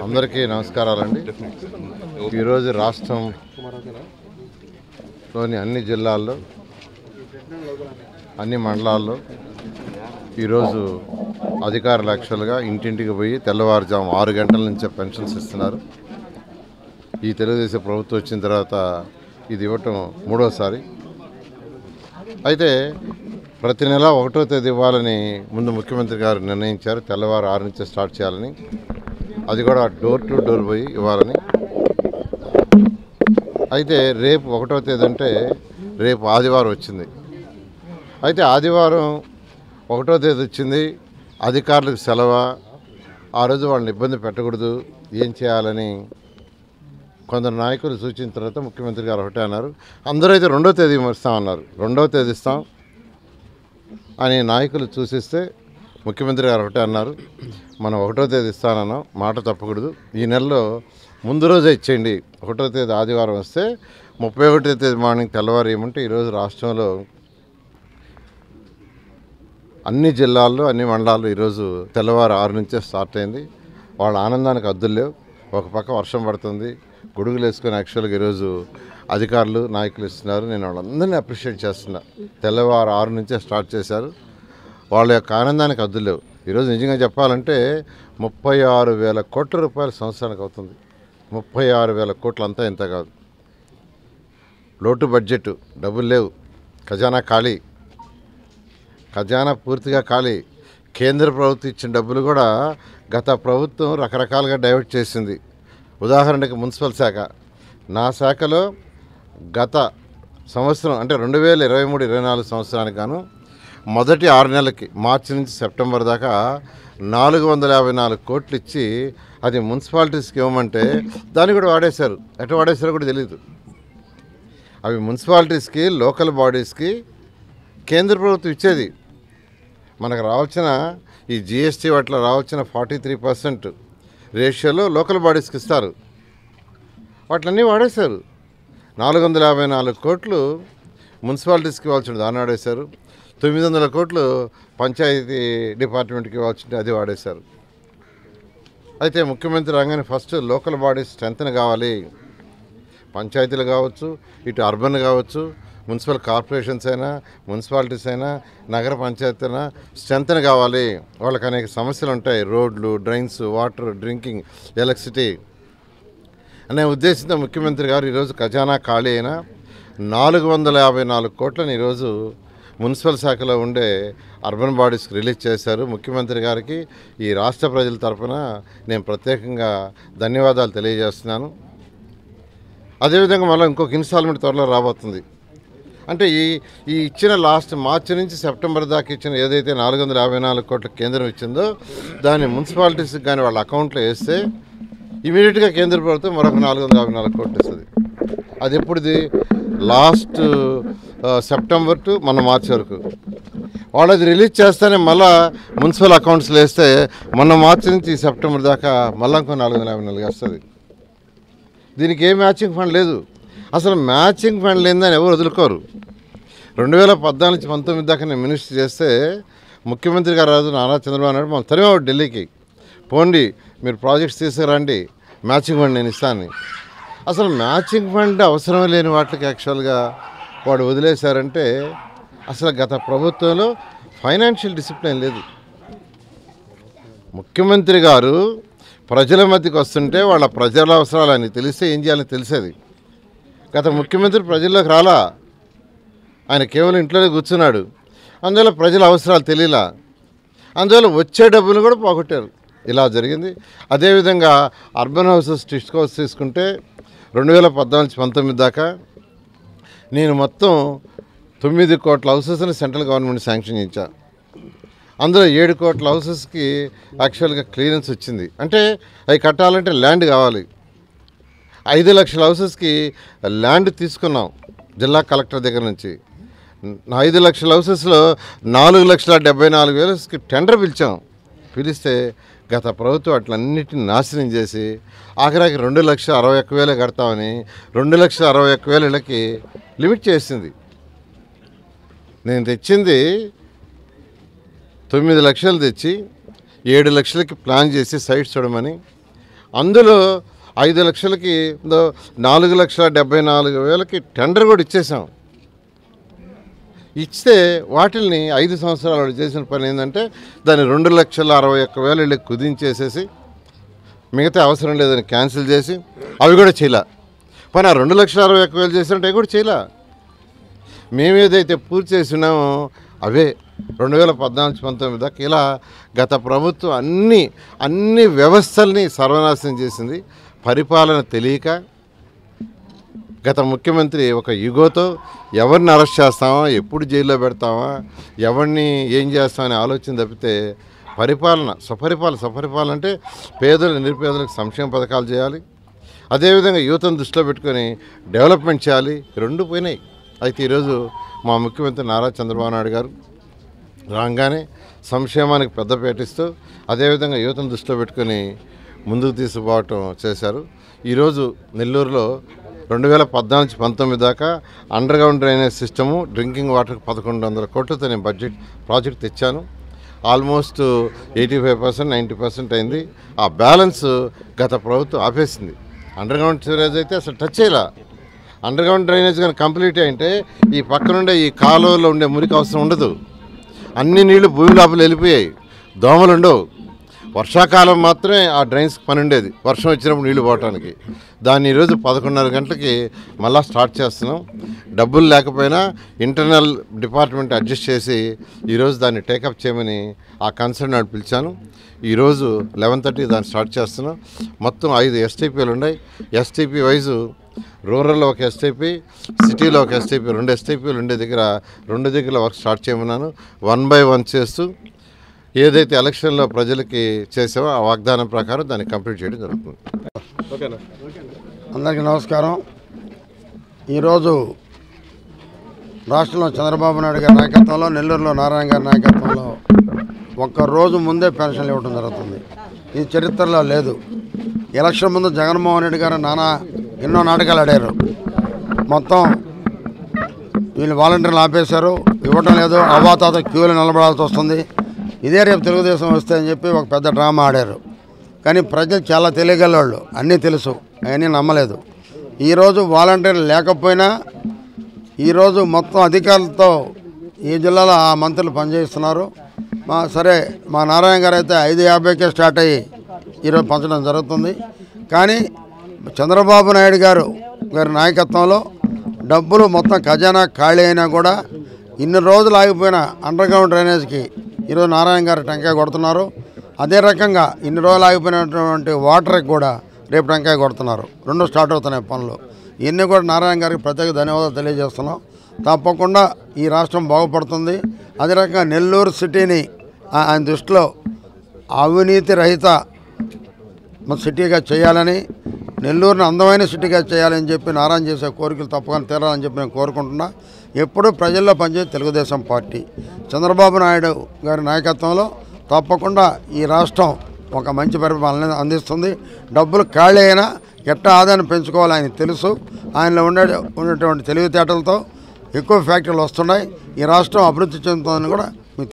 అందరికీ నమస్కారాలండి. ఈరోజు రాష్ట్రంలోని అన్ని జిల్లాల్లో అన్ని మండలాల్లో ఈరోజు అధికారులు యాక్చువల్గా ఇంటింటికి పోయి తెల్లవారుజాము 6 గంటల నుంచే పెన్షన్స్ ఇస్తున్నారు. ఈ తెలుగుదేశం ప్రభుత్వం వచ్చిన తర్వాత ఇది ఇవ్వటం 3వసారి. అయితే ప్రతి నెల 1వ తేదీ ఇవ్వాలని ముందు ముఖ్యమంత్రి గారు నిర్ణయించారు. తెల్లవారు 6 నుంచే స్టార్ట్ చేయాలని, అది కూడా డోర్ టు డోర్ పోయి ఇవ్వాలని. అయితే రేపు 1వ తేదీ అంటే రేపు ఆదివారం వచ్చింది. అయితే ఆదివారం 1వ తేదీ వచ్చింది, అధికారులకు సెలవు. ఆ రోజు వాళ్ళని ఇబ్బంది పెట్టకూడదు, ఏం చేయాలని కొందరు నాయకులు సూచించిన తర్వాత ముఖ్యమంత్రి గారు ఒకటే అన్నారు. అందరూ అయితే 2వ తేదీ ఇస్తామన్నారు. 2వ తేదీ ఇస్తాం అని నాయకులు సూచిస్తే ముఖ్యమంత్రి గారు ఒకటే అన్నారు, మనం 1వ తేదీ ఇస్తానన్నాం, మాట తప్పకూడదు. ఈ నెలలో ముందు రోజే ఇచ్చేయండి. 1వ తేదీ ఆదివారం వస్తే 31వ తేదీ మార్నింగ్ తెల్లవారు ఏమంటే ఈరోజు రాష్ట్రంలో అన్ని జిల్లాల్లో అన్ని మండలాల్లో ఈరోజు తెల్లవారు 6 నుంచే స్టార్ట్ అయింది. వాళ్ళ ఆనందానికి హద్దులు లేవు. ఒక పక్క వర్షం పడుతుంది, గొడుగులు వేసుకొని యాక్చువల్గా ఈరోజు అధికారులు నాయకులు ఇస్తున్నారు. నేను వాళ్ళందరినీ అప్రిషియేట్ చేస్తున్నా. తెల్లవారు 6 నుంచే స్టార్ట్ చేశారు. వాళ్ళ యొక్క ఆనందానికి హద్దులు లేవు. ఈరోజు నిజంగా చెప్పాలంటే 36,000 కోట్ల రూపాయలు సంవత్సరానికి అవుతుంది. 36,000 కోట్లు అంతా ఇంత కాదు. లోటు బడ్జెట్, డబ్బులు లేవు, ఖజానా ఖాళీ, ఖజానా పూర్తిగా ఖాళీ. కేంద్ర ప్రభుత్వం ఇచ్చిన డబ్బులు కూడా గత ప్రభుత్వం రకరకాలుగా డైవర్ట్ చేసింది. ఉదాహరణకి మున్సిపల్ శాఖ, నా శాఖలో గత సంవత్సరం అంటే 2023-24 సంవత్సరానికి గాను మొదటి 6 నెలలకి మార్చి నుంచి సెప్టెంబర్ దాకా 454 కోట్లు ఇచ్చి అది మున్సిపాలిటీస్కి ఇవ్వమంటే దాన్ని కూడా వాడేశారు. ఎట్లా వాడేశారో కూడా తెలియదు. అవి మున్సిపాలిటీస్కి, లోకల్ బాడీస్కి కేంద్ర ప్రభుత్వం ఇచ్చేది. మనకు రావాల్సిన ఈ జిఎస్టీ వాటిలో రావాల్సిన 43% రేషియోలో లోకల్ బాడీస్కి ఇస్తారు. వాటిలన్నీ వాడేశారు. 454 కోట్లు మున్సిపాలిటీస్కి ఇవ్వాల్సింది దాన్ని వాడేశారు. 900 కోట్లు పంచాయతీ డిపార్ట్మెంట్కి ఇవ్వాల్సింది అది వాడేశారు. అయితే ముఖ్యమంత్రి రాగానే ఫస్ట్ లోకల్ బాడీస్ స్ట్రెంగ్త్ కావాలి. పంచాయతీలు కావచ్చు, ఇటు అర్బన్ కావచ్చు, మున్సిపల్ కార్పొరేషన్స్ అయినా, మున్సిపాలిటీస్ అయినా, నగర పంచాయతీ అయినా స్ట్రెంగ్త్ కావాలి. వాళ్ళకి అనేక సమస్యలు ఉంటాయి. రోడ్లు, డ్రైన్స్, వాటర్, డ్రింకింగ్, ఎలక్ట్రిసిటీ అనే ఉద్దేశంతో ముఖ్యమంత్రి గారు ఈరోజు ఖజానా ఖాళీ అయిన 454 కోట్లను ఈరోజు మున్సిపల్ శాఖలో ఉండే అర్బన్ బాడీస్కి రిలీజ్ చేశారు. ముఖ్యమంత్రి గారికి ఈ రాష్ట్ర ప్రజల తరఫున నేను ప్రత్యేకంగా ధన్యవాదాలు తెలియజేస్తున్నాను. అదేవిధంగా మళ్ళీ ఇంకొక ఇన్స్టాల్మెంట్ త్వరలో రాబోతుంది. అంటే ఈ ఇచ్చిన లాస్ట్ మార్చి నుంచి సెప్టెంబర్ దాకా ఇచ్చిన ఏదైతే 454 కోట్ల కేంద్రం ఇచ్చిందో దాన్ని మున్సిపాలిటీస్కి కానీ వాళ్ళ అకౌంట్లో వేస్తే ఇమీడియట్గా కేంద్ర ప్రభుత్వం మరొక 454 కోట్లు ఇస్తుంది. అది ఎప్పుడుది? లాస్ట్ సెప్టెంబర్ టు మన మార్చి వరకు. వాళ్ళు అది రిలీజ్ చేస్తేనే మళ్ళీ మున్సిపల్ అకౌంట్స్లో వేస్తే మొన్న మార్చి నుంచి సెప్టెంబర్ దాకా మళ్ళీ ఇంకో 454 వస్తుంది. దీనికి ఏ మ్యాచింగ్ ఫండ్ లేదు. అసలు మ్యాచింగ్ ఫండ్ లేదని ఎవరు వదులుకోరు. 2014-19 దాకా నేను మినిస్టర్ చేస్తే ముఖ్యమంత్రి గారు రాజు నారా చంద్రబాబు నాయుడు మనం తరిమాడు ఢిల్లీకి, పోండి మీరు ప్రాజెక్ట్స్ తీసుకురండి, మ్యాచింగ్ ఫండ్ నేను ఇస్తాను. అసలు మ్యాచింగ్ ఫండ్ అవసరం లేని వాటికి యాక్చువల్గా వాడు వదిలేశారంటే అసలు గత ప్రభుత్వంలో ఫైనాన్షియల్ డిసిప్లిన్ లేదు. ముఖ్యమంత్రి గారు ప్రజల మధ్యకి వస్తుంటే వాళ్ళ ప్రజల అవసరాలు అని తెలిస్తే ఏం చేయాలని తెలిసేది. గత ముఖ్యమంత్రి ప్రజల్లోకి రాలా, ఆయన కేవలం ఇంట్లోనే కూర్చున్నాడు. అందువల్ల ప్రజల అవసరాలు తెలియలా, అందువల్ల వచ్చే డబ్బులు కూడా పోగొట్టారు. ఇలా జరిగింది. అదేవిధంగా అర్బన్ హౌసెస్ డిస్కౌస్ తీసుకుంటే 2014-19 దాకా నేను మొత్తం 9 కోట్ల హౌసెస్ని సెంట్రల్ గవర్నమెంట్ శాంక్షన్ ఇచ్చా. అందులో 7 కోట్ల హౌసెస్కి యాక్చువల్గా క్లియరెన్స్ వచ్చింది. అంటే అవి కట్టాలంటే ల్యాండ్ కావాలి. 5 లక్షల హౌసెస్కి ల్యాండ్ తీసుకున్నాం జిల్లా కలెక్టర్ దగ్గర నుంచి. 5 లక్షల హౌసెస్లో 4,74,000కి టెండర్ పిలిస్తే గత ప్రభుత్వం అట్లన్నిటిని నాశనం చేసి ఆఖరికి 2,61,000 కడతామని 2,61,000 లిమిట్ చేసింది. నేను తెచ్చింది 9 లక్షలు తెచ్చి 7 లక్షలకి ప్లాన్ చేసి సైట్స్ చూడమని, అందులో 5 లక్షలకి 4,74,000 టెండర్ కూడా ఇచ్చేసాం. ఇస్తే వాటిల్ని 5 సంవత్సరాలు చేసిన పని ఏంటంటే దాన్ని 2,61,000 ఇళ్ళకి కుదించేసేసి మిగతా అవసరం లేదని క్యాన్సిల్ చేసి అవి కూడా చేయలే. పని ఆ 2,61,000 చేసినట్టు అవి కూడా చేయలే. మేమేదైతే పూర్తి చేసినామో అవే 2014-19 దాకా ఇలా గత ప్రభుత్వం అన్ని వ్యవస్థల్ని సర్వనాశనం చేసింది. పరిపాలన తెలియక గత ముఖ్యమంత్రి ఒక యుగోతో ఎవరిని అరెస్ట్ చేస్తామా, ఎప్పుడు జైల్లో పెడతామా, ఎవరిని ఏం చేస్తామని ఆలోచన తప్పితే సపరిపాలన అంటే పేదలు నిరుపేదలకు సంక్షేమ పథకాలు చేయాలి, అదేవిధంగా యువతను దృష్టిలో పెట్టుకొని డెవలప్మెంట్ చేయాలి. రెండు పోయినాయి. అయితే ఈరోజు మా ముఖ్యమంత్రి నారా చంద్రబాబు నాయుడు గారు రాగానే సంక్షేమానికి పెద్దపీట ఇస్తూ అదేవిధంగా యువతను దృష్టిలో పెట్టుకొని ముందుకు తీసుకుపోవటం చేశారు. ఈరోజు నెల్లూరులో 2014-19 దాకా under ground drainage system, drinking వాటర్కి 1,100 కోట్లతో నేను ప్రాజెక్ట్ తెచ్చాను. ఆల్మోస్ట్ 85%, 90% అయింది. ఆ బ్యాలెన్స్ గత ప్రభుత్వం ఆపేసింది. అండర్ గ్రౌండ్ సివరేజ్ అయితే అసలు టచ్ చేయలే. అండర్ గ్రౌండ్ డ్రైనేజ్ కానీ కంప్లీట్ అయింటే ఈ పక్కనుండే ఈ కాలువలో ఉండే మురికి అవసరం ఉండదు. అన్ని నీళ్లు భూమి లోపల వెళ్ళిపోయాయి, దోమలు ఉండవు. వర్షాకాలం మాత్రమే ఆ డ్రైన్స్ పని ఉండేది, వర్షం వచ్చినప్పుడు నీళ్లు పోవటానికి. దాన్ని ఈరోజు 11:30 గంటలకి మళ్ళీ స్టార్ట్ చేస్తున్నాం. డబ్బులు లేకపోయినా ఇంటర్నల్ డిపార్ట్మెంట్ అడ్జస్ట్ చేసి ఈరోజు దాన్ని టేకప్ చేయమని ఆ కన్సర్న్ నాడు పిలిచాను. ఈరోజు 11:30 దాన్ని స్టార్ట్ చేస్తున్నాం. మొత్తం 5 ఎస్టీపీలు ఉన్నాయి. ఎస్టీపీ వైజు రూరల్లో ఒక ఎస్టీపీ, సిటీలో ఒక ఎస్టీపీ, 2 ఎస్టీపీలు ఉండే దగ్గర 2 దగ్గర వర్క్ స్టార్ట్ చేయమన్నాను. 1 by 1 చేస్తూ ఏదైతే ఎలక్షన్లో ప్రజలకి చేసామో ఆ వాగ్దానం ప్రకారం దాన్ని కంప్లీట్ చేయడం జరుగుతుంది. అందరికీ నమస్కారం. ఈరోజు రాష్ట్రంలో చంద్రబాబు నాయుడు గారి నాయకత్వంలో, నెల్లూరులో నారాయణ గారి నాయకత్వంలో ఒక్కరోజు ముందే పెన్షన్లు ఇవ్వడం జరుగుతుంది. ఇది చరిత్రలో లేదు. ఎలక్షన్ ముందు జగన్మోహన్ రెడ్డి గారు ఎన్నో నాటకాలు ఆడారు. మొత్తం వీళ్ళు వాలంటీర్లు ఆపేశారు, ఇవ్వటం లేదు, అవాతాత క్యూలు నిలబడాల్సి వస్తుంది. ఇదే రేపు తెలుగుదేశం వస్తే అని చెప్పి ఒక పెద్ద డ్రామా ఆడారు. కానీ ప్రజలు చాలా తెలియగలవాళ్ళు, అన్నీ తెలుసు, అవన్నీ నమ్మలేదు. ఈరోజు వాలంటీర్లు లేకపోయినా ఈరోజు మొత్తం అధికారులతో ఈ జిల్లాలో ఆ మంత్రులు పనిచేస్తున్నారు. మా నారాయణ గారు అయితే 5:50కే స్టార్ట్ అయ్యి ఈరోజు పంచడం జరుగుతుంది. కానీ చంద్రబాబు నాయుడు గారి నాయకత్వంలో డబ్బులు మొత్తం ఖజానా ఖాళీ అయినా కూడా ఇన్ని రోజులు ఆగిపోయిన అండర్ గ్రౌండ్ డ్రైనేజ్కి ఈరోజు నారాయణ గారు టెంకాయ కొడుతున్నారు. అదే రకంగా ఇన్ని రోజులు ఆగిపోయినటువంటి వాటర్కి కూడా రేపు టెంకాయ కొడుతున్నారు. 2 స్టార్ట్ అవుతున్నాయి పనులు. ఇవన్నీ కూడా నారాయణ గారికి ప్రత్యేక ధన్యవాదాలు తెలియజేస్తున్నాం. తప్పకుండా ఈ రాష్ట్రం బాగుపడుతుంది. అదే రకంగా నెల్లూరు సిటీని ఆయన దృష్టిలో అవినీతి రహిత సిటీగా చేయాలని, నెల్లూరుని అందమైన సిటీగా చేయాలని చెప్పి నారాయణ చేసే కోరికలు తప్పకుండా తీరాలని చెప్పి నేను కోరుకుంటున్నా. ఎప్పుడూ ప్రజల్లో పనిచేసే తెలుగుదేశం పార్టీ చంద్రబాబు నాయుడు గారి నాయకత్వంలో తప్పకుండా ఈ రాష్ట్రం ఒక మంచి పరిపాలన అందిస్తుంది. డబ్బులు ఖాళీ అయినా ఎట్టా ఆదాయాన్ని పెంచుకోవాలి ఆయన తెలుసు. ఆయనలో ఉన్నటువంటి తెలివితేటలతో ఎక్కువ ఫ్యాక్టరీలు వస్తున్నాయి. ఈ రాష్ట్రం అభివృద్ధి చెందుతుందని కూడా